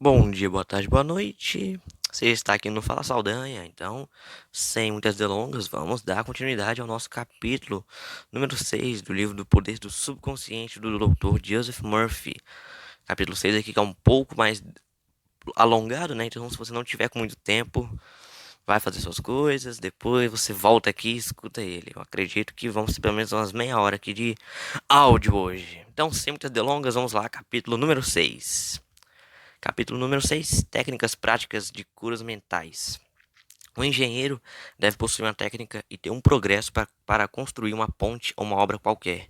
Bom dia, boa tarde, boa noite. Você está aqui no Fala Saldanha, então, sem muitas delongas, vamos dar continuidade ao nosso capítulo número 6 do livro do Poder do Subconsciente do Dr. Joseph Murphy. Capítulo 6 aqui que é um pouco mais alongado, né? Então, se você não tiver com muito tempo, vai fazer suas coisas, depois você volta aqui e escuta ele. Eu acredito que vamos ter pelo menos umas meia hora aqui de áudio hoje. Então, sem muitas delongas, vamos lá, capítulo número 6. Capítulo número 6: Técnicas práticas de curas mentais. O engenheiro deve possuir uma técnica e ter um progresso para construir uma ponte ou uma obra qualquer.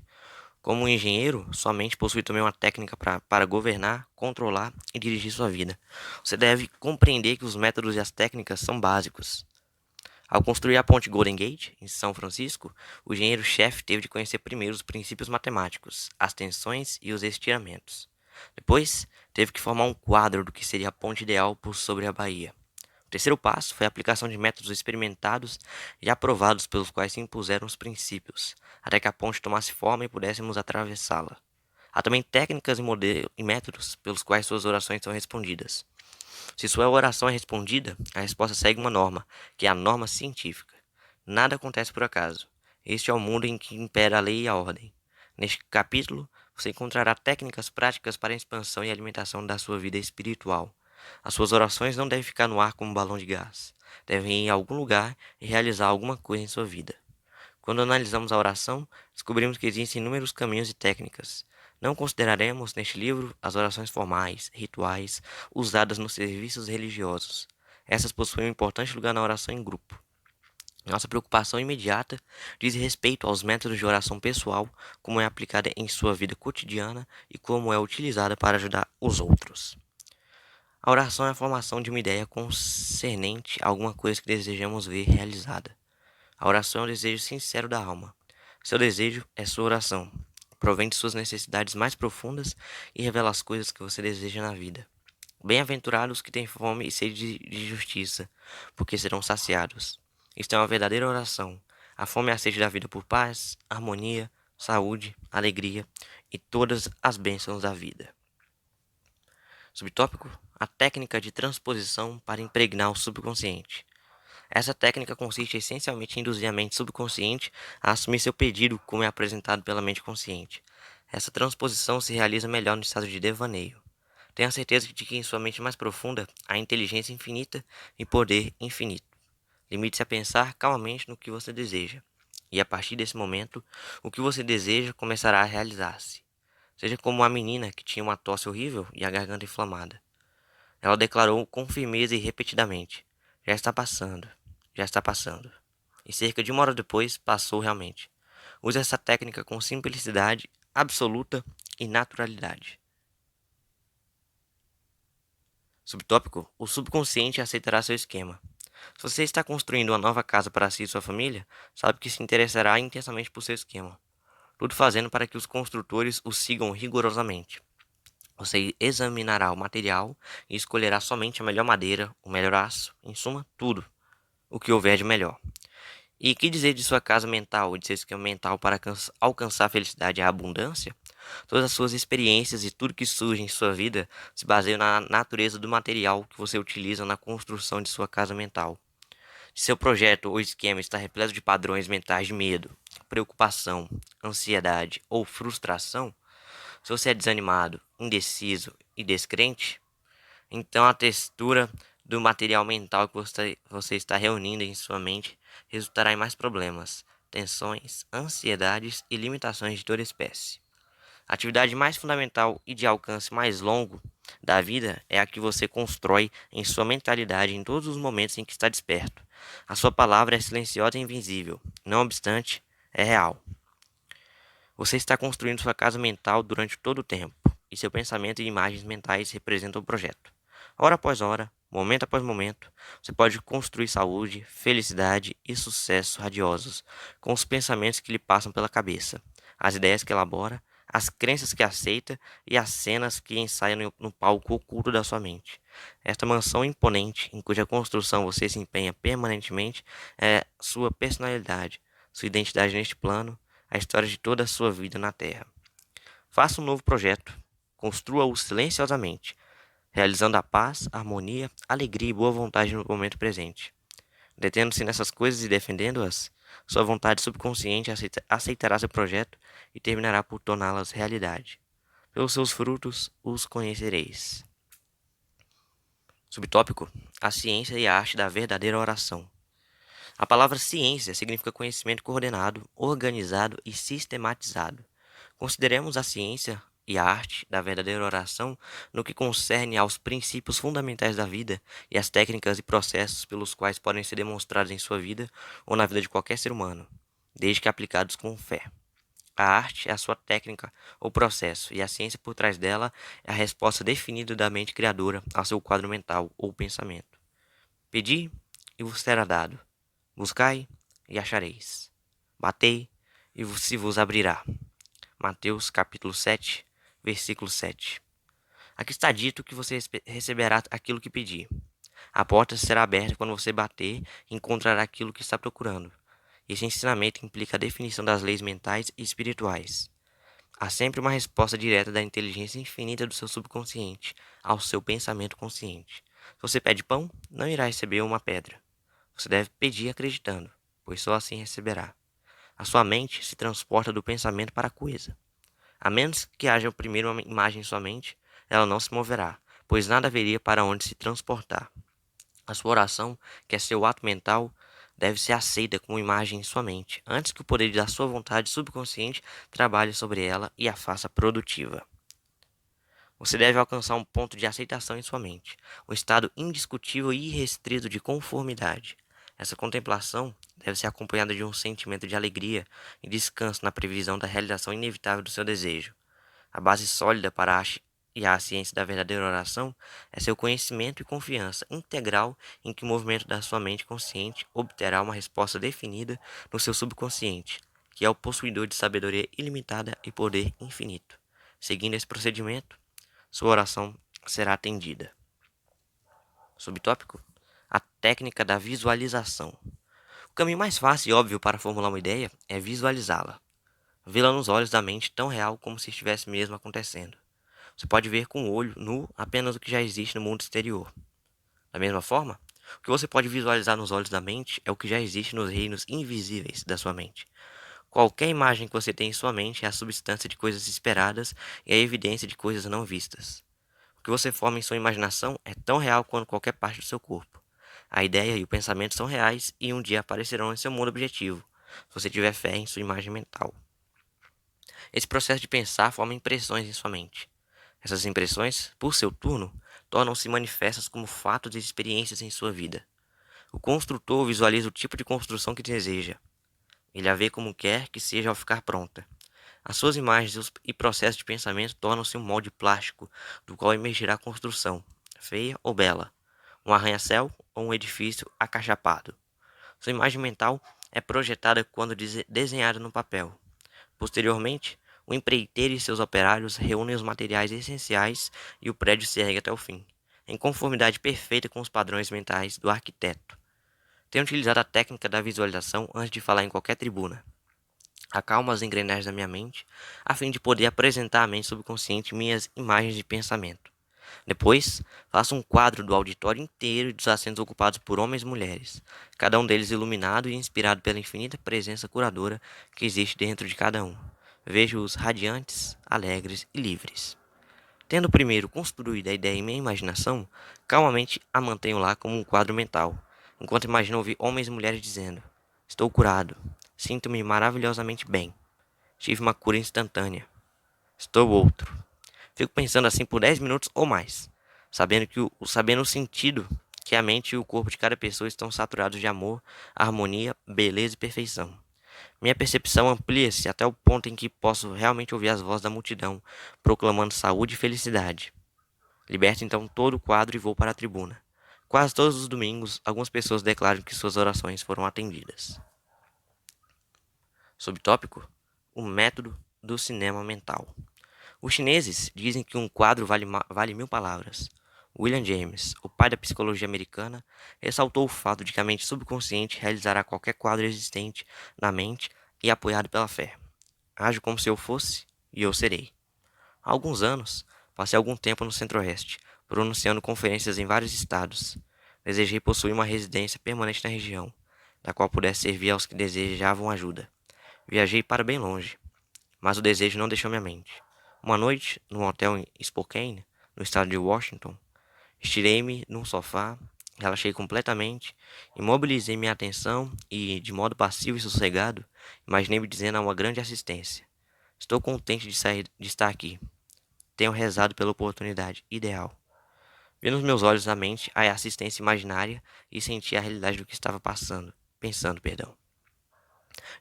Como um engenheiro, somente possui também uma técnica para governar, controlar e dirigir sua vida. Você deve compreender que os métodos e as técnicas são básicos. Ao construir a ponte Golden Gate, em São Francisco, o engenheiro-chefe teve de conhecer primeiro os princípios matemáticos, as tensões e os estiramentos. Depois, teve que formar um quadro do que seria a ponte ideal por sobre a Baía. O terceiro passo foi a aplicação de métodos experimentados e aprovados pelos quais se impuseram os princípios, até que a ponte tomasse forma e pudéssemos atravessá-la. Há também técnicas e métodos pelos quais suas orações são respondidas. Se sua oração é respondida, a resposta segue uma norma, que é a norma científica. Nada acontece por acaso. Este é o mundo em que impera a lei e a ordem. Neste capítulo, você encontrará técnicas práticas para a expansão e alimentação da sua vida espiritual. As suas orações não devem ficar no ar como um balão de gás. Devem ir em algum lugar e realizar alguma coisa em sua vida. Quando analisamos a oração, descobrimos que existem inúmeros caminhos e técnicas. Não consideraremos neste livro as orações formais, rituais, usadas nos serviços religiosos. Essas possuem um importante lugar na oração em grupo. Nossa preocupação imediata diz respeito aos métodos de oração pessoal, como é aplicada em sua vida cotidiana e como é utilizada para ajudar os outros. A oração é a formação de uma ideia concernente a alguma coisa que desejamos ver realizada. A oração é um desejo sincero da alma. Seu desejo é sua oração. Provém de suas necessidades mais profundas e revela as coisas que você deseja na vida. Bem-aventurados os que têm fome e sede de justiça, porque serão saciados. Isto é uma verdadeira oração. A fome e a sede da vida por paz, harmonia, saúde, alegria e todas as bênçãos da vida. Subtópico: a técnica de transposição para impregnar o subconsciente. Essa técnica consiste essencialmente em induzir a mente subconsciente a assumir seu pedido como é apresentado pela mente consciente. Essa transposição se realiza melhor no estado de devaneio. Tenha certeza de que em sua mente mais profunda há inteligência infinita e poder infinito. Limite-se a pensar calmamente no que você deseja, e a partir desse momento, o que você deseja começará a realizar-se. Seja como a menina que tinha uma tosse horrível e a garganta inflamada. Ela declarou com firmeza e repetidamente: Já está passando, já está passando. E cerca de uma hora depois, passou realmente. Use essa técnica com simplicidade absoluta e naturalidade. Subtópico: o subconsciente aceitará seu esquema. Se você está construindo uma nova casa para si e sua família, sabe que se interessará intensamente por seu esquema. Tudo fazendo para que os construtores o sigam rigorosamente. Você examinará o material e escolherá somente a melhor madeira, o melhor aço, em suma, tudo o que houver de melhor. E que dizer de sua casa mental, de seu esquema mental para alcançar a felicidade e a abundância? Todas as suas experiências e tudo que surge em sua vida se baseiam na natureza do material que você utiliza na construção de sua casa mental. Se seu projeto ou esquema está repleto de padrões mentais de medo, preocupação, ansiedade ou frustração, se você é desanimado, indeciso e descrente, então a textura do material mental que você está reunindo em sua mente resultará em mais problemas, tensões, ansiedades e limitações de toda espécie. A atividade mais fundamental e de alcance mais longo da vida é a que você constrói em sua mentalidade em todos os momentos em que está desperto. A sua palavra é silenciosa e invisível, não obstante, é real. Você está construindo sua casa mental durante todo o tempo, e seu pensamento e imagens mentais representam o projeto. Hora após hora, momento após momento, você pode construir saúde, felicidade e sucesso radiosos com os pensamentos que lhe passam pela cabeça, as ideias que elabora, as crenças que aceita e as cenas que ensaia no palco oculto da sua mente. Esta mansão imponente, em cuja construção você se empenha permanentemente, é sua personalidade, sua identidade neste plano, a história de toda a sua vida na Terra. Faça um novo projeto, construa-o silenciosamente, realizando a paz, harmonia, alegria e boa vontade no momento presente. Detendo-se nessas coisas e defendendo-as, sua vontade subconsciente aceitará seu projeto e terminará por torná-las realidade. Pelos seus frutos os conhecereis. Subtópico: a ciência e a arte da verdadeira oração. A palavra ciência significa conhecimento coordenado, organizado e sistematizado. Consideremos a ciência e a arte da verdadeira oração no que concerne aos princípios fundamentais da vida e às técnicas e processos pelos quais podem ser demonstrados em sua vida ou na vida de qualquer ser humano, desde que aplicados com fé. A arte é a sua técnica ou processo, e a ciência por trás dela é a resposta definida da mente criadora ao seu quadro mental ou pensamento. Pedi e vos será dado. Buscai e achareis. Batei e se vos abrirá. Mateus capítulo 7, versículo 7. Aqui está dito que você receberá aquilo que pedir. A porta será aberta quando você bater e encontrará aquilo que está procurando. Esse ensinamento implica a definição das leis mentais e espirituais. Há sempre uma resposta direta da inteligência infinita do seu subconsciente ao seu pensamento consciente. Se você pede pão, não irá receber uma pedra. Você deve pedir acreditando, pois só assim receberá. A sua mente se transporta do pensamento para a coisa. A menos que haja primeiro uma imagem em sua mente, ela não se moverá, pois nada haveria para onde se transportar. A sua oração, que é seu ato mental, deve ser aceita como imagem em sua mente, antes que o poder da sua vontade subconsciente trabalhe sobre ela e a faça produtiva. Você deve alcançar um ponto de aceitação em sua mente, um estado indiscutível e irrestrito de conformidade. Essa contemplação deve ser acompanhada de um sentimento de alegria e descanso na previsão da realização inevitável do seu desejo. A base sólida para a ciência da verdadeira oração é seu conhecimento e confiança integral em que o movimento da sua mente consciente obterá uma resposta definida no seu subconsciente, que é o possuidor de sabedoria ilimitada e poder infinito. Seguindo esse procedimento, sua oração será atendida. Subtópico: a técnica da visualização. O caminho mais fácil e óbvio para formular uma ideia é visualizá-la. Vê-la nos olhos da mente tão real como se estivesse mesmo acontecendo. Você pode ver com o olho nu apenas o que já existe no mundo exterior. Da mesma forma, o que você pode visualizar nos olhos da mente é o que já existe nos reinos invisíveis da sua mente. Qualquer imagem que você tem em sua mente é a substância de coisas esperadas e a evidência de coisas não vistas. O que você forma em sua imaginação é tão real quanto qualquer parte do seu corpo. A ideia e o pensamento são reais e um dia aparecerão em seu mundo objetivo, se você tiver fé em sua imagem mental. Esse processo de pensar forma impressões em sua mente. Essas impressões, por seu turno, tornam-se manifestas como fatos e experiências em sua vida. O construtor visualiza o tipo de construção que deseja. Ele a vê como quer que seja ao ficar pronta. As suas imagens e processos de pensamento tornam-se um molde plástico do qual emergirá a construção, feia ou bela, um arranha-céu ou um edifício acachapado. Sua imagem mental é projetada quando desenhada no papel. Posteriormente, o empreiteiro e seus operários reúnem os materiais essenciais e o prédio se ergue até o fim, em conformidade perfeita com os padrões mentais do arquiteto. Tenho utilizado a técnica da visualização antes de falar em qualquer tribuna. Acalmo as engrenagens da minha mente, a fim de poder apresentar à mente subconsciente minhas imagens de pensamento. Depois, faço um quadro do auditório inteiro e dos assentos ocupados por homens e mulheres, cada um deles iluminado e inspirado pela infinita presença curadora que existe dentro de cada um. Vejo-os radiantes, alegres e livres. Tendo primeiro construído a ideia em minha imaginação, calmamente a mantenho lá como um quadro mental, enquanto imagino ouvir homens e mulheres dizendo: estou curado, sinto-me maravilhosamente bem, tive uma cura instantânea, estou outro. Fico pensando assim por 10 minutos ou mais, sabendo o sentido que a mente e o corpo de cada pessoa estão saturados de amor, harmonia, beleza e perfeição. Minha percepção amplia-se até o ponto em que posso realmente ouvir as vozes da multidão, proclamando saúde e felicidade. Liberto então todo o quadro e vou para a tribuna. Quase todos os domingos, algumas pessoas declaram que suas orações foram atendidas. Subtópico: o método do cinema mental. Os chineses dizem que um quadro vale 1000 palavras. William James, o pai da psicologia americana, ressaltou o fato de que a mente subconsciente realizará qualquer quadro existente na mente e apoiado pela fé. Ajo como se eu fosse e eu serei. Há alguns anos, passei algum tempo no Centro-Oeste, pronunciando conferências em vários estados. Desejei possuir uma residência permanente na região, da qual pudesse servir aos que desejavam ajuda. Viajei para bem longe, mas o desejo não deixou minha mente. Uma noite, num hotel em Spokane, no estado de Washington, estirei-me num sofá, relaxei completamente, imobilizei minha atenção e, de modo passivo e sossegado, imaginei-me dizendo a uma grande assistência: estou contente de estar aqui. Tenho rezado pela oportunidade ideal. Vi nos meus olhos a mente a assistência imaginária e senti a realidade do que estava pensando, perdão.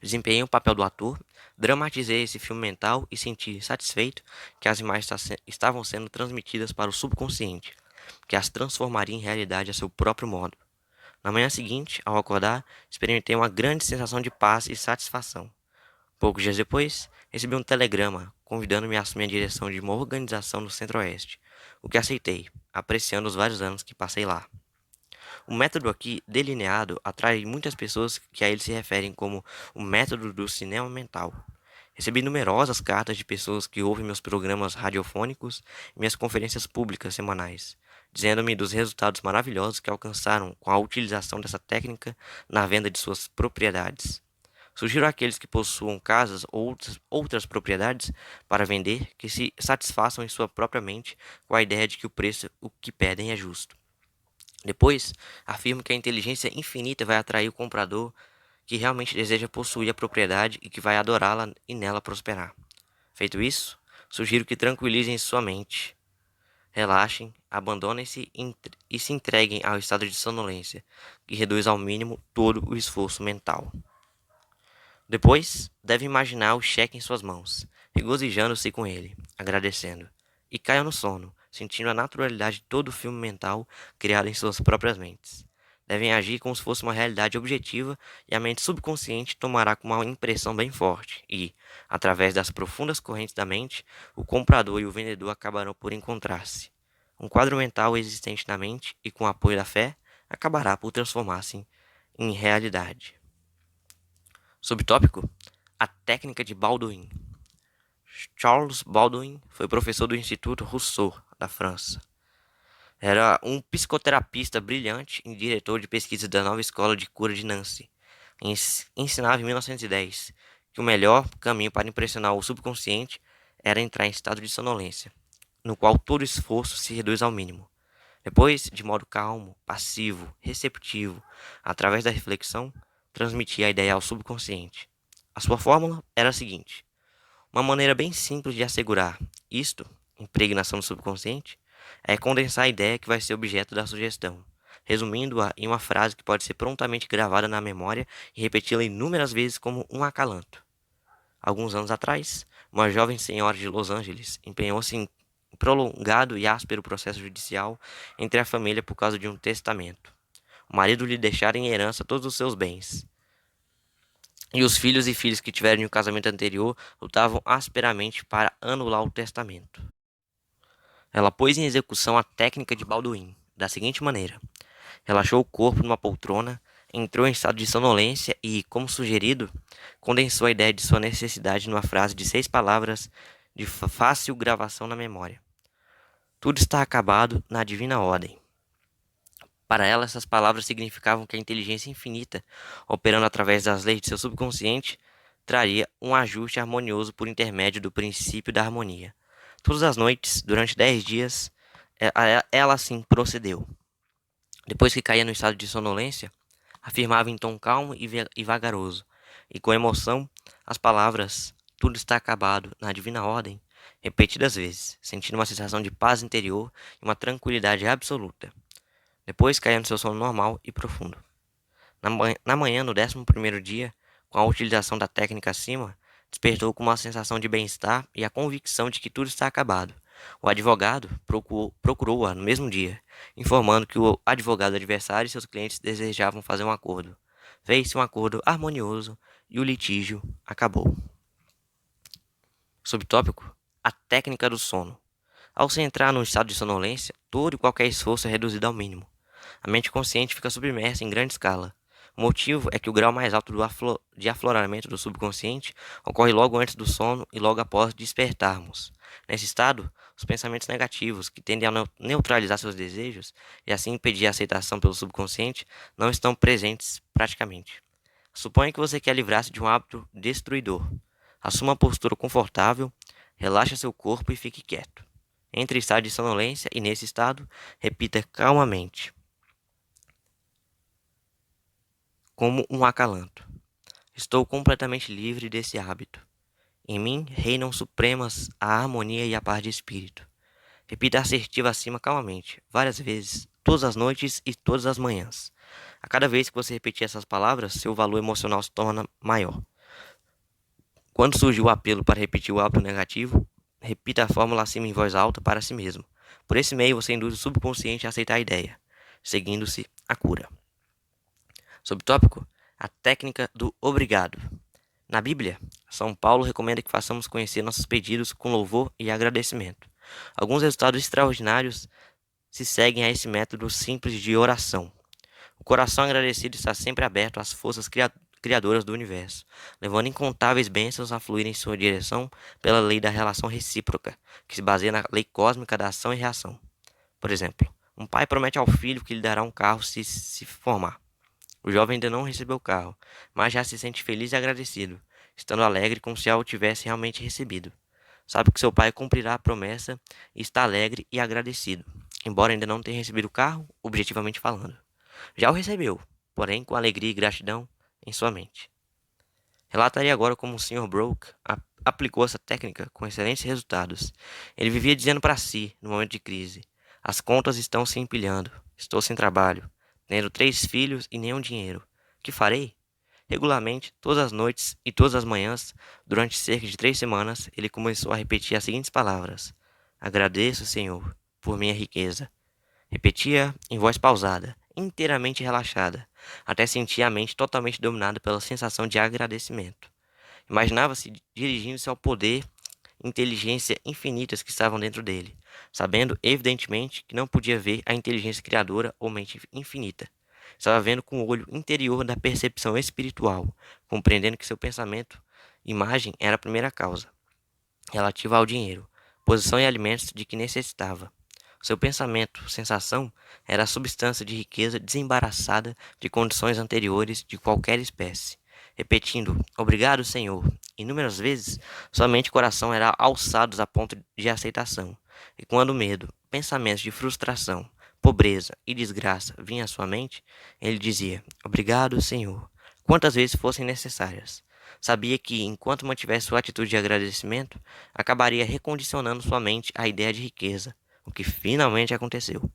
Desempenhei o papel do ator, dramatizei esse filme mental e senti satisfeito que as imagens estavam sendo transmitidas para o subconsciente, que as transformaria em realidade a seu próprio modo. Na manhã seguinte, ao acordar, experimentei uma grande sensação de paz e satisfação. Poucos dias depois, recebi um telegrama convidando-me a assumir a direção de uma organização no Centro-Oeste, o que aceitei, apreciando os vários anos que passei lá. O método aqui delineado atrai muitas pessoas que a ele se referem como o método do cinema mental. Recebi numerosas cartas de pessoas que ouvem meus programas radiofônicos e minhas conferências públicas semanais, dizendo-me dos resultados maravilhosos que alcançaram com a utilização dessa técnica na venda de suas propriedades. Sugiro àqueles que possuam casas ou outras propriedades para vender que se satisfaçam em sua própria mente com a ideia de que o preço o que pedem é justo. Depois, afirmo que a inteligência infinita vai atrair o comprador que realmente deseja possuir a propriedade e que vai adorá-la e nela prosperar. Feito isso, sugiro que tranquilizem sua mente, relaxem, abandonem-se e se entreguem ao estado de sonolência, que reduz ao mínimo todo o esforço mental. Depois, deve imaginar o cheque em suas mãos, regozijando-se com ele, agradecendo, e caia no sono, sentindo a naturalidade de todo o filme mental criado em suas próprias mentes. Devem agir como se fosse uma realidade objetiva e a mente subconsciente tomará como uma impressão bem forte e, através das profundas correntes da mente, o comprador e o vendedor acabarão por encontrar-se. Um quadro mental existente na mente e com o apoio da fé acabará por transformar-se em realidade. Subtópico: a técnica de Baldwin. Charles Baldwin foi professor do Instituto Rousseau, da França. Era um psicoterapeuta brilhante e diretor de pesquisa da nova escola de cura de Nancy. Ensinava em 1910 que o melhor caminho para impressionar o subconsciente era entrar em estado de sonolência, no qual todo esforço se reduz ao mínimo. Depois, de modo calmo, passivo, receptivo, através da reflexão, transmitia a ideia ao subconsciente. A sua fórmula era a seguinte: uma maneira bem simples de assegurar isto, impregnação do subconsciente, é condensar a ideia que vai ser objeto da sugestão, resumindo-a em uma frase que pode ser prontamente gravada na memória e repeti-la inúmeras vezes como um acalanto. Alguns anos atrás, uma jovem senhora de Los Angeles empenhou-se em prolongado e áspero processo judicial entre a família por causa de um testamento. O marido lhe deixara em herança todos os seus bens. E os filhos e filhas que tiveram em um casamento anterior lutavam asperamente para anular o testamento. Ela pôs em execução a técnica de Balduin, da seguinte maneira: relaxou o corpo numa poltrona, entrou em estado de sonolência e, como sugerido, condensou a ideia de sua necessidade numa frase de 6 palavras de fácil gravação na memória. Tudo está acabado na divina ordem. Para ela, essas palavras significavam que a inteligência infinita, operando através das leis de seu subconsciente, traria um ajuste harmonioso por intermédio do princípio da harmonia. Todas as noites, durante 10 dias, ela assim procedeu. Depois que caía no estado de sonolência, afirmava em tom calmo e vagaroso, e com emoção, as palavras "tudo está acabado na divina ordem", repetidas vezes, sentindo uma sensação de paz interior e uma tranquilidade absoluta. Depois caía no seu sono normal e profundo. Na manhã, no 11º dia, com a utilização da técnica acima, despertou com uma sensação de bem-estar e a convicção de que tudo está acabado. O advogado procurou-a no mesmo dia, informando que o advogado adversário e seus clientes desejavam fazer um acordo. Fez-se um acordo harmonioso e o litígio acabou. Subtópico: a técnica do sono. Ao se entrar num estado de sonolência, todo e qualquer esforço é reduzido ao mínimo. A mente consciente fica submersa em grande escala. O motivo é que o grau mais alto de afloramento do subconsciente ocorre logo antes do sono e logo após despertarmos. Nesse estado, Os pensamentos negativos, que tendem a neutralizar seus desejos e assim impedir a aceitação pelo subconsciente, não estão presentes praticamente. Suponha que você quer livrar-se de um hábito destruidor. Assuma uma postura confortável, relaxe seu corpo e fique quieto. Entre em estado de sonolência e, nesse estado, repita calmamente, como um acalanto: estou completamente livre desse hábito. Em mim reinam supremas a harmonia e a paz de espírito. Repita assertiva acima calmamente, várias vezes, todas as noites e todas as manhãs. A cada vez que você repetir essas palavras, seu valor emocional se torna maior. Quando surgir o apelo para repetir o hábito negativo, repita a fórmula acima em voz alta para si mesmo. Por esse meio, você induz o subconsciente a aceitar a ideia, seguindo-se a cura. Subtópico: a técnica do obrigado. Na Bíblia, São Paulo recomenda que façamos conhecer nossos pedidos com louvor e agradecimento. Alguns resultados extraordinários se seguem a esse método simples de oração. O coração agradecido está sempre aberto às forças criadoras do universo, levando incontáveis bênçãos a fluir em sua direção pela lei da relação recíproca, que se baseia na lei cósmica da ação e reação. Por exemplo, um pai promete ao filho que lhe dará um carro se formar. O jovem ainda não recebeu o carro, mas já se sente feliz e agradecido, estando alegre como se já o tivesse realmente recebido. Sabe que seu pai cumprirá a promessa e está alegre e agradecido, embora ainda não tenha recebido o carro, objetivamente falando. Já o recebeu, porém com alegria e gratidão em sua mente. Relatarei agora como o Sr. Broke aplicou essa técnica com excelentes resultados. Ele vivia dizendo para si, no momento de crise: as contas estão se empilhando, estou sem trabalho, tendo 3 filhos e nenhum dinheiro. Que farei? Regularmente, todas as noites e todas as manhãs, durante cerca de 3 semanas, ele começou a repetir as seguintes palavras: agradeço, Senhor, por minha riqueza. Repetia em voz pausada, inteiramente relaxada, até sentir a mente totalmente dominada pela sensação de agradecimento. Imaginava-se dirigindo-se ao poder e inteligência infinitas que estavam dentro dele, sabendo, evidentemente, que não podia ver a inteligência criadora ou mente infinita. Estava vendo com o olho interior da percepção espiritual, compreendendo que seu pensamento, imagem, era a primeira causa, relativa ao dinheiro, posição e alimentos de que necessitava. Seu pensamento, sensação, era a substância de riqueza desembaraçada de condições anteriores de qualquer espécie. Repetindo, obrigado, Senhor, inúmeras vezes, somente o coração era alçado a ponto de aceitação. E quando o medo, pensamentos de frustração, pobreza e desgraça vinham à sua mente, ele dizia, obrigado, Senhor, quantas vezes fossem necessárias. Sabia que, enquanto mantivesse sua atitude de agradecimento, acabaria recondicionando sua mente à ideia de riqueza, o que finalmente aconteceu.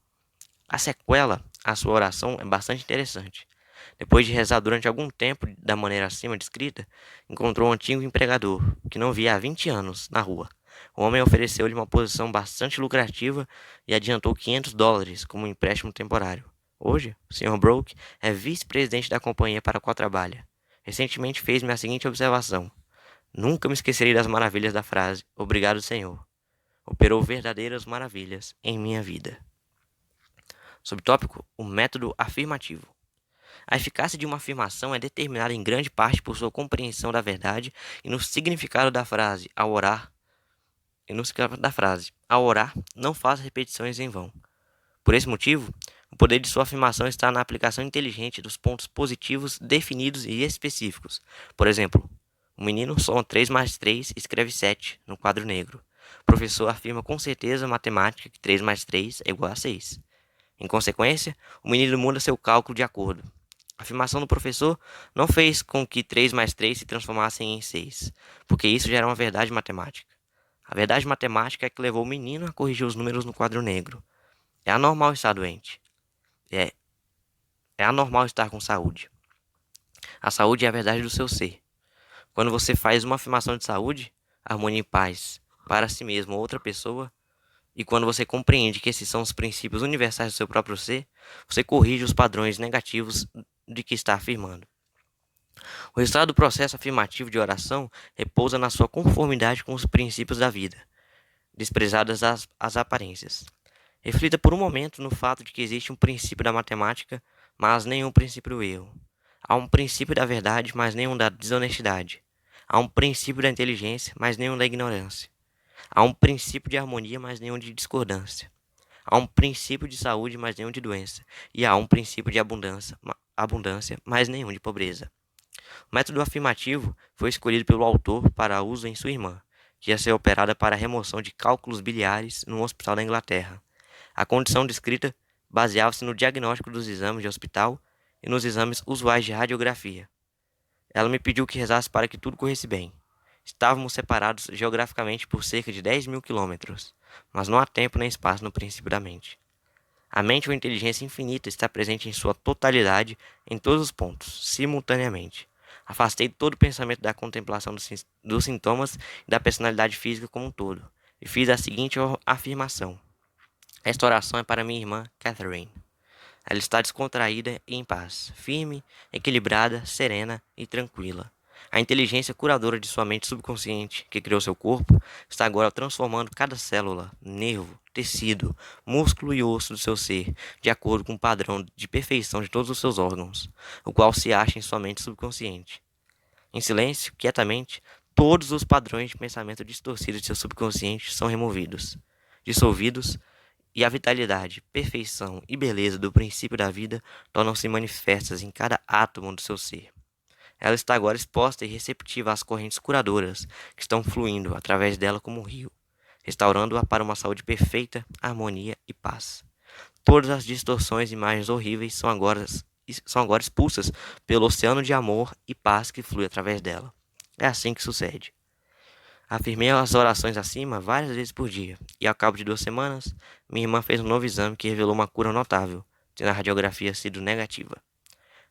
A sequela à sua oração é bastante interessante. Depois de rezar durante algum tempo da maneira acima descrita, encontrou um antigo empregador, que não via há 20 anos, na rua. O homem ofereceu-lhe uma posição bastante lucrativa e adiantou $500 como um empréstimo temporário. Hoje, o Sr. Broke é vice-presidente da companhia para a qual trabalha. Recentemente fez-me a seguinte observação: nunca me esquecerei das maravilhas da frase "Obrigado, Senhor". Operou verdadeiras maravilhas em minha vida. Subtópico: o método afirmativo. A eficácia de uma afirmação é determinada em grande parte por sua compreensão da verdade e no significado da frase. Ao orar, não faça repetições em vão. Por esse motivo, o poder de sua afirmação está na aplicação inteligente dos pontos positivos definidos e específicos. Por exemplo, o menino soma 3 mais 3 e escreve 7 no quadro negro. O professor afirma com certeza matemática que 3 mais 3 é igual a 6. Em consequência, o menino muda seu cálculo de acordo. A afirmação do professor não fez com que 3 mais 3 se transformassem em 6, porque isso já era uma verdade matemática. A verdade matemática é que levou o menino a corrigir os números no quadro negro. É anormal estar doente. É, é anormal estar com saúde. A saúde é a verdade do seu ser. Quando você faz uma afirmação de saúde, harmonia e paz para si mesmo ou outra pessoa, e quando você compreende que esses são os princípios universais do seu próprio ser, você corrige os padrões negativos de que está afirmando. O resultado do processo afirmativo de oração repousa na sua conformidade com os princípios da vida, desprezadas as aparências. Reflita por um momento no fato de que existe um princípio da matemática, mas nenhum princípio do erro. Há um princípio da verdade, mas nenhum da desonestidade. Há um princípio da inteligência, mas nenhum da ignorância. Há um princípio de harmonia, mas nenhum de discordância. Há um princípio de saúde, mas nenhum de doença. E há um princípio de abundância, mas nenhum de pobreza. O método afirmativo foi escolhido pelo autor para uso em sua irmã, que ia ser operada para a remoção de cálculos biliares num hospital da Inglaterra. A condição descrita baseava-se no diagnóstico dos exames de hospital e nos exames usuais de radiografia. Ela me pediu que rezasse para que tudo corresse bem. Estávamos separados geograficamente por cerca de 10.000 quilômetros, mas não há tempo nem espaço no princípio da mente. A mente ou inteligência infinita está presente em sua totalidade em todos os pontos, simultaneamente. Afastei todo o pensamento da contemplação dos sintomas e da personalidade física como um todo, e fiz a seguinte afirmação. Esta oração é para minha irmã Catherine. Ela está descontraída e em paz, firme, equilibrada, serena e tranquila. A inteligência curadora de sua mente subconsciente, que criou seu corpo, está agora transformando cada célula, nervo, tecido, músculo e osso do seu ser, de acordo com o padrão de perfeição de todos os seus órgãos, o qual se acha em sua mente subconsciente. Em silêncio, quietamente, todos os padrões de pensamento distorcidos de seu subconsciente são removidos, dissolvidos, e a vitalidade, perfeição e beleza do princípio da vida tornam-se manifestas em cada átomo do seu ser. Ela está agora exposta e receptiva às correntes curadoras que estão fluindo através dela como um rio, restaurando-a para uma saúde perfeita, harmonia e paz. Todas as distorções e imagens horríveis são agora expulsas pelo oceano de amor e paz que flui através dela. É assim que sucede. Afirmei as orações acima várias vezes por dia, e ao cabo de 2 semanas, minha irmã fez um novo exame que revelou uma cura notável, tendo a radiografia sido negativa.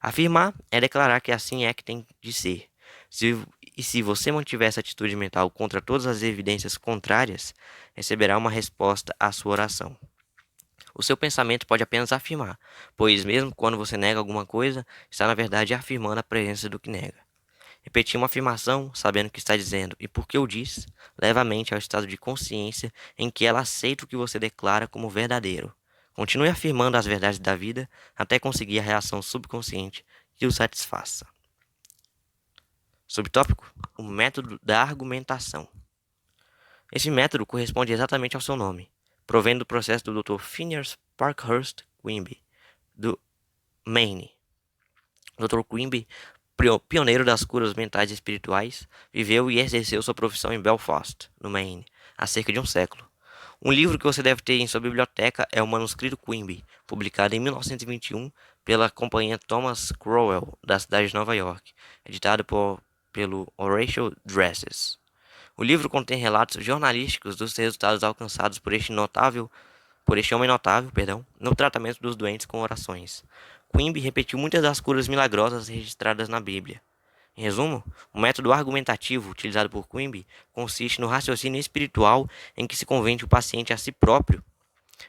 Afirmar é declarar que assim é que tem de ser. Se você mantiver essa atitude mental contra todas as evidências contrárias, receberá uma resposta à sua oração. O seu pensamento pode apenas afirmar, pois mesmo quando você nega alguma coisa, está na verdade afirmando a presença do que nega. Repetir uma afirmação, sabendo o que está dizendo e por que o diz, leva a mente ao estado de consciência em que ela aceita o que você declara como verdadeiro. Continue afirmando as verdades da vida até conseguir a reação subconsciente que o satisfaça. Subtópico: o método da argumentação. Esse método corresponde exatamente ao seu nome, provém do processo do Dr. Phineas Parkhurst Quimby, do Maine. Dr. Quimby, pioneiro das curas mentais e espirituais, viveu e exerceu sua profissão em Belfast, no Maine, há cerca de um século. Um livro que você deve ter em sua biblioteca é o Manuscrito Quimby, publicado em 1921 pela companhia Thomas Crowell, da cidade de Nova York, editado pelo Horatio Dresses. O livro contém relatos jornalísticos dos resultados alcançados por este homem notável, no tratamento dos doentes com orações. Quimby repetiu muitas das curas milagrosas registradas na Bíblia. Em resumo, o método argumentativo utilizado por Quimby consiste no raciocínio espiritual em que se convence o paciente a si próprio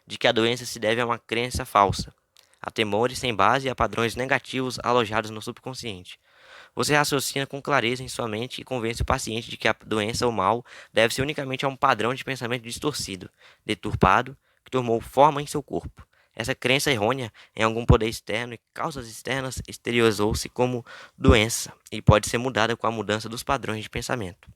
de que a doença se deve a uma crença falsa, a temores sem base e a padrões negativos alojados no subconsciente. Você raciocina com clareza em sua mente e convence o paciente de que a doença ou mal deve-se unicamente a um padrão de pensamento distorcido, deturpado, que tomou forma em seu corpo. Essa crença errônea em algum poder externo e causas externas exteriorizou-se como doença e pode ser mudada com a mudança dos padrões de pensamento.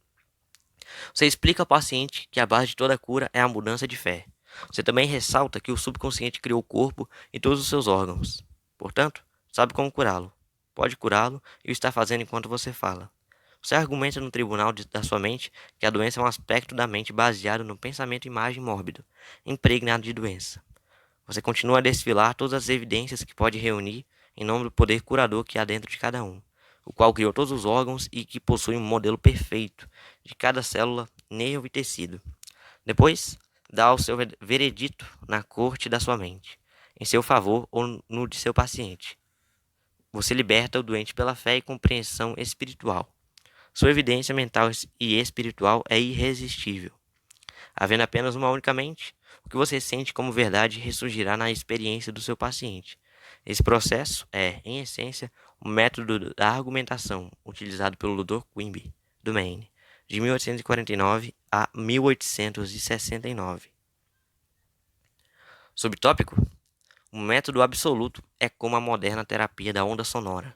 Você explica ao paciente que a base de toda cura é a mudança de fé. Você também ressalta que o subconsciente criou o corpo e todos os seus órgãos. Portanto, sabe como curá-lo. Pode curá-lo e o está fazendo enquanto você fala. Você argumenta no tribunal da sua mente que a doença é um aspecto da mente baseado no pensamento-imagem mórbido, impregnado de doença. Você continua a desfilar todas as evidências que pode reunir em nome do poder curador que há dentro de cada um, o qual criou todos os órgãos e que possui um modelo perfeito de cada célula, nervo e tecido. Depois, dá o seu veredito na corte da sua mente, em seu favor ou no de seu paciente. Você liberta o doente pela fé e compreensão espiritual. Sua evidência mental e espiritual é irresistível. Havendo apenas uma única mente, o que você sente como verdade ressurgirá na experiência do seu paciente. Esse processo é, em essência, o método da argumentação utilizado pelo Dr. Quimby, do Maine, de 1849 a 1869. Subtópico: o método absoluto é como a moderna terapia da onda sonora.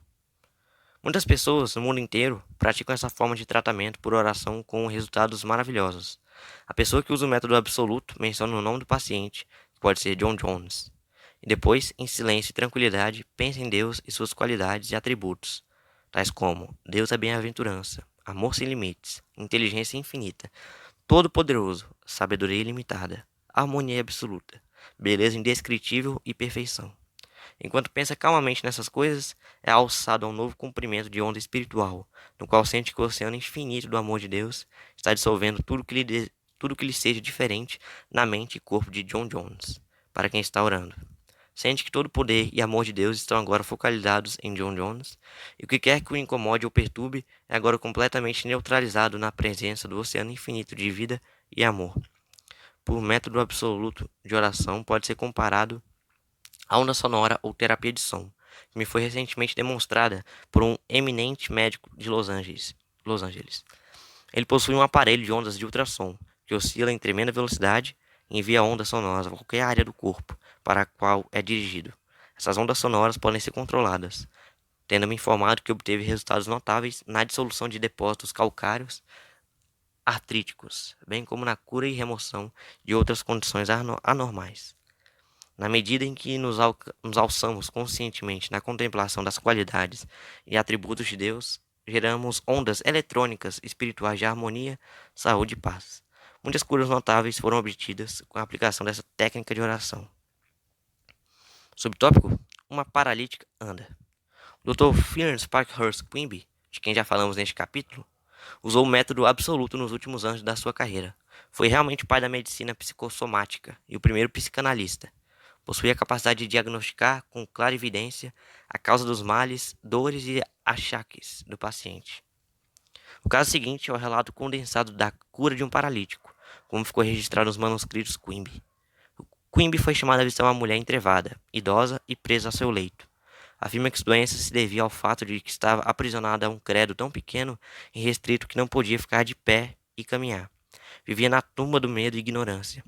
Muitas pessoas no mundo inteiro praticam essa forma de tratamento por oração com resultados maravilhosos. A pessoa que usa o método absoluto menciona o nome do paciente, que pode ser John Jones, e depois, em silêncio e tranquilidade, pensa em Deus e suas qualidades e atributos, tais como Deus é bem-aventurança, amor sem limites, inteligência infinita, todo-poderoso, sabedoria ilimitada, harmonia absoluta, beleza indescritível e perfeição. Enquanto pensa calmamente nessas coisas, é alçado a um novo comprimento de onda espiritual, no qual sente que o oceano infinito do amor de Deus está dissolvendo tudo que lhe seja diferente na mente e corpo de John Jones, para quem está orando. Sente que todo o poder e amor de Deus estão agora focalizados em John Jones, e o que quer que o incomode ou perturbe é agora completamente neutralizado na presença do oceano infinito de vida e amor. Por método absoluto de oração pode ser comparado a onda sonora ou terapia de som, que me foi recentemente demonstrada por um eminente médico de Los Angeles. Ele possui um aparelho de ondas de ultrassom, que oscila em tremenda velocidade e envia ondas sonoras a qualquer área do corpo para a qual é dirigido. Essas ondas sonoras podem ser controladas, tendo-me informado que obteve resultados notáveis na dissolução de depósitos calcários artríticos, bem como na cura e remoção de outras condições anormais. Na medida em que nos alçamos conscientemente na contemplação das qualidades e atributos de Deus, geramos ondas eletrônicas espirituais de harmonia, saúde e paz. Muitas curas notáveis foram obtidas com a aplicação dessa técnica de oração. Subtópico: uma paralítica anda. O Dr. Florence Parkhurst Quimby, de quem já falamos neste capítulo, usou o método absoluto nos últimos anos da sua carreira. Foi realmente o pai da medicina psicossomática e o primeiro psicanalista. Possui a capacidade de diagnosticar com clara evidência a causa dos males, dores e achaques do paciente. O caso seguinte é o relato condensado da cura de um paralítico, como ficou registrado nos manuscritos Quimby. Quimby foi chamado a visitar uma mulher entrevada, idosa e presa ao seu leito. Afirma que sua doença se devia ao fato de que estava aprisionada a um credo tão pequeno e restrito que não podia ficar de pé e caminhar. Vivia na tumba do medo e ignorância.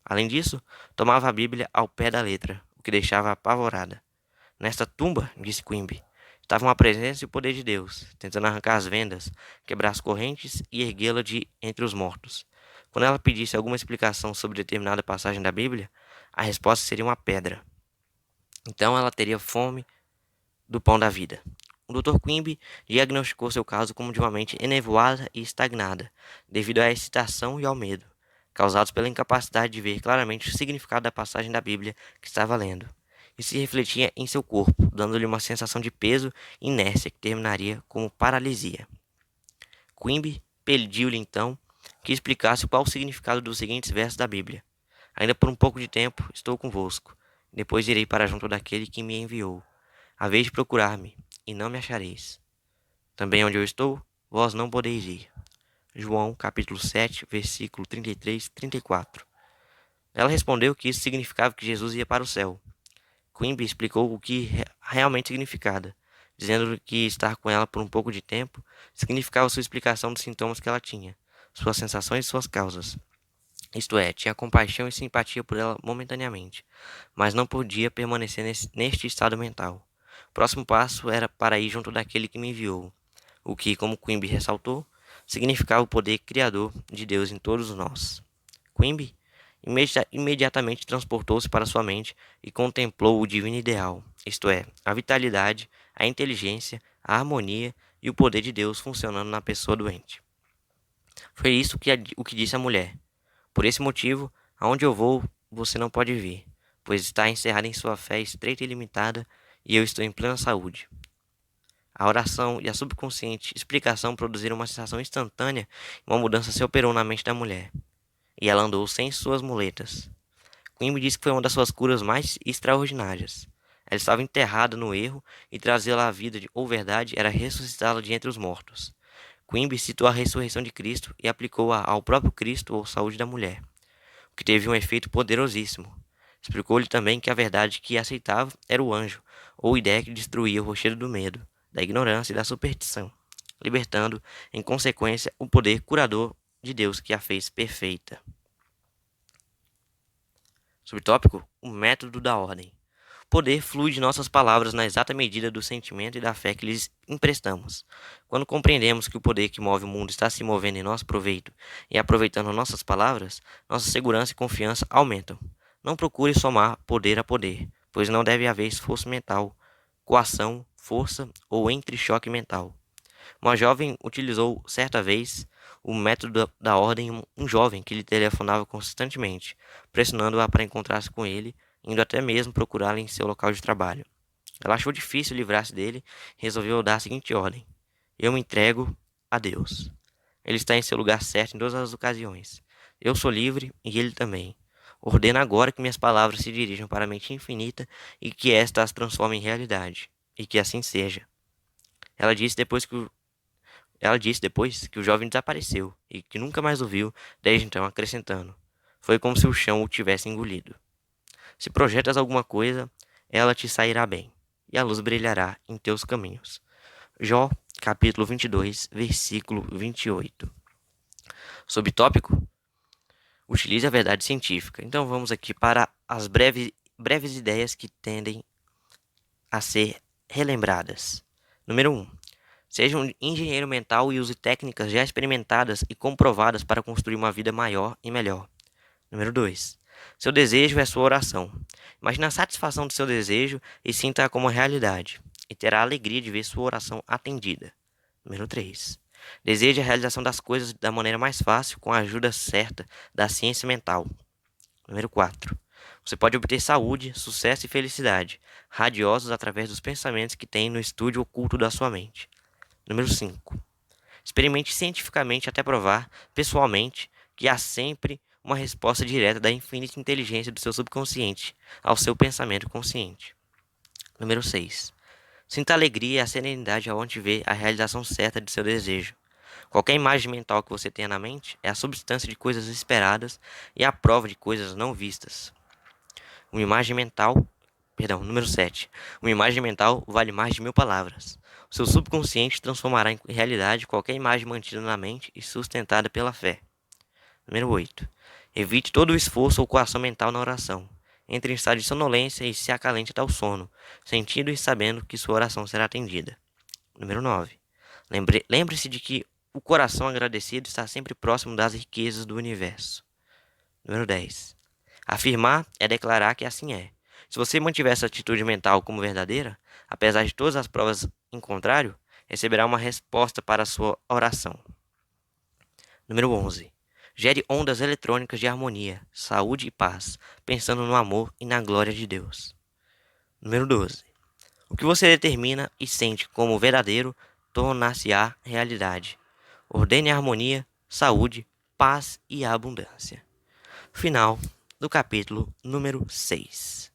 Além disso, tomava a Bíblia ao pé da letra, o que deixava apavorada. Nesta tumba, disse Quimby, estavam a presença e o poder de Deus, tentando arrancar as vendas, quebrar as correntes e erguê-la de entre os mortos. Quando ela pedisse alguma explicação sobre determinada passagem da Bíblia, a resposta seria uma pedra. Então ela teria fome do pão da vida. O Dr. Quimby diagnosticou seu caso como de uma mente enevoada e estagnada, devido à excitação e ao medo, causados pela incapacidade de ver claramente o significado da passagem da Bíblia que estava lendo. Isso se refletia em seu corpo, dando-lhe uma sensação de peso e inércia que terminaria como paralisia. Quimby pediu-lhe então que explicasse qual o significado dos seguintes versos da Bíblia. Ainda por um pouco de tempo estou convosco, depois irei para junto daquele que me enviou. Haveis de procurar-me, e não me achareis. Também onde eu estou, vós não podeis ir. João, capítulo 7, versículo 33 e 34. Ela respondeu que isso significava que Jesus ia para o céu. Quimby explicou o que realmente significava, dizendo que estar com ela por um pouco de tempo significava sua explicação dos sintomas que ela tinha, suas sensações e suas causas. Isto é, tinha compaixão e simpatia por ela momentaneamente, mas não podia permanecer neste estado mental. O próximo passo era para ir junto daquele que me enviou, o que, como Quimby ressaltou, significava o poder criador de Deus em todos nós. Quimby imediatamente transportou-se para sua mente e contemplou o divino ideal, isto é, a vitalidade, a inteligência, a harmonia e o poder de Deus funcionando na pessoa doente. Foi isso o que disse a mulher. Por esse motivo, aonde eu vou, você não pode vir, pois está encerrado em sua fé estreita e limitada, e eu estou em plena saúde. A oração e a subconsciente explicação produziram uma sensação instantânea e uma mudança se operou na mente da mulher, e ela andou sem suas muletas. Quimby disse que foi uma das suas curas mais extraordinárias. Ela estava enterrada no erro e trazê-la à vida ou verdade era ressuscitá-la de entre os mortos. Quimby citou a ressurreição de Cristo e aplicou-a ao próprio Cristo ou saúde da mulher, o que teve um efeito poderosíssimo. Explicou-lhe também que a verdade que aceitava era o anjo, ou ideia que destruía o rochedo do medo, da ignorância e da superstição, libertando, em consequência, o poder curador de Deus que a fez perfeita. Subtópico: o método da ordem. poder flui de nossas palavras na exata medida do sentimento e da fé que lhes emprestamos. Quando compreendemos que o poder que move o mundo está se movendo em nosso proveito e aproveitando nossas palavras, nossa segurança e confiança aumentam. Não procure somar poder a poder, pois não deve haver esforço mental, coação, força ou entre-choque mental. Uma jovem utilizou certa vez o método da ordem em um jovem que lhe telefonava constantemente, pressionando-a para encontrar-se com ele, indo até mesmo procurá-lo em seu local de trabalho. Ela achou difícil livrar-se dele e resolveu dar a seguinte ordem: Eu me entrego a Deus. Ele está em seu lugar certo em todas as ocasiões. Eu sou livre e ele também. Ordeno agora que minhas palavras se dirijam para a mente infinita e que esta as transforme em realidade. E que assim seja. Ela disse depois que o ela disse depois que o jovem desapareceu e que nunca mais o viu, desde então acrescentando: Foi como se o chão o tivesse engolido. Se projetas alguma coisa, ela te sairá bem, e a luz brilhará em teus caminhos. Jó, capítulo 22, versículo 28. Subtópico: Utilize a verdade científica. Então vamos aqui para as breves ideias que tendem a ser relembradas. Número 1. Seja um engenheiro mental e use técnicas já experimentadas e comprovadas para construir uma vida maior e melhor. Número 2. Seu desejo é sua oração. Imagine a satisfação do seu desejo e sinta-a como realidade, e terá a alegria de ver sua oração atendida. Número 3. Deseje a realização das coisas da maneira mais fácil com a ajuda certa da ciência mental. Número 4. Você pode obter saúde, sucesso e felicidade, radiosos através dos pensamentos que tem no estúdio oculto da sua mente. Número 5. Experimente cientificamente até provar, pessoalmente, que há sempre uma resposta direta da infinita inteligência do seu subconsciente ao seu pensamento consciente. Número 6. Sinta a alegria e a serenidade ao ver a realização certa de seu desejo. Qualquer imagem mental que você tenha na mente é a substância de coisas esperadas e a prova de coisas não vistas. Uma imagem mental Número 7. Uma imagem mental vale mais de 1000 palavras. O seu subconsciente transformará em realidade qualquer imagem mantida na mente e sustentada pela fé. Número 8. Evite todo o esforço ou coação mental na oração. Entre em estado de sonolência e se acalente até o sono, sentindo e sabendo que sua oração será atendida. Número 9. Lembre-se de que o coração agradecido está sempre próximo das riquezas do universo. Número 10. Afirmar é declarar que assim é. Se você mantiver essa atitude mental como verdadeira, apesar de todas as provas em contrário, receberá uma resposta para a sua oração. Número 11. Gere ondas eletrônicas de harmonia, saúde e paz, pensando no amor e na glória de Deus. Número 12. O que você determina e sente como verdadeiro tornar-se-á realidade. Ordene a harmonia, saúde, paz e abundância. Final do capítulo número 6.